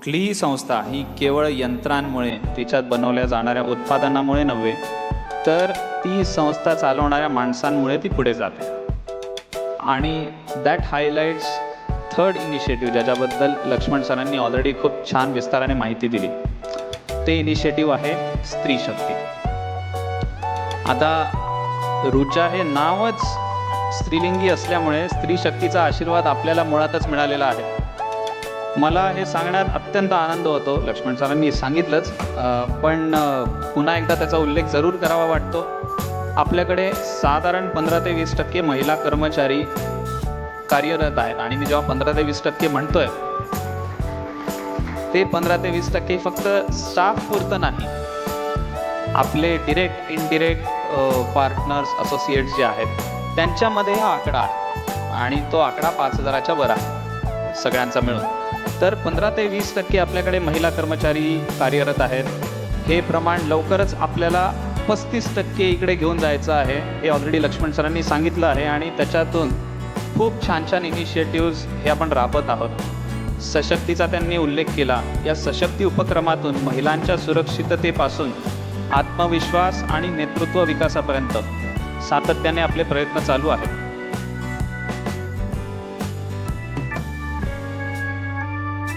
कुठलीही संस्था ही केवळ यंत्रांमुळे, तिच्यात बनवल्या जाणाऱ्या उत्पादनामुळे नव्हे, तर ती संस्था चालवणाऱ्या माणसांमुळे ती पुढे जाते. आणि दॅट हायलाइट्स थर्ड इनिशिएटिव्ह, ज्याच्याबद्दल लक्ष्मण सरांनी ऑलरेडी खूप छान विस्ताराने माहिती दिली. ते इनिशिएटिव्ह आहे स्त्री शक्ती. आता ऋचा हे नावच स्त्रीलिंगी असल्यामुळे स्त्री शक्तीचा आशीर्वाद आपल्याला मुळातच मिळालेला आहे. मला हे सांगण्यात अत्यंत आनंद होतो. लक्ष्मण सरांनी सांगितलंच, पण पुन्हा एकदा त्याचा उल्लेख जरूर करावा वाटतो. आपल्याकडे साधारण 15 ते 20% महिला कर्मचारी कार्यरत आहेत. आणि मी जेव्हा 15 ते 20% म्हणतोय, ते 15 ते 20% फक्त स्टाफ पुरतं नाही. आपले डिरेक्ट इनडिरेक्ट पार्टनर्स, असोसिएट्स जे आहेत, त्यांच्यामध्ये हा आकडा आहे. आणि तो आकडा 5000च्या वर आहे सगळ्यांचा मिळून. तर 15 ते 20% आपल्याकडे महिला कर्मचारी कार्यरत आहेत. हे प्रमाण लवकरच आपल्याला 35% इकडे घेऊन जायचं आहे. हे ऑलरेडी लक्ष्मण सरांनी सांगितलं आहे. आणि त्याच्यातून खूप छान छान इनिशिएटिव्ज हे आपण राबवत आहोत. सशक्तीचा त्यांनी उल्लेख केला. या सशक्ती उपक्रमातून महिलांच्या सुरक्षिततेपासून आत्मविश्वास आणि नेतृत्व विकासापर्यंत सातत्याने आपले प्रयत्न चालू आहेत.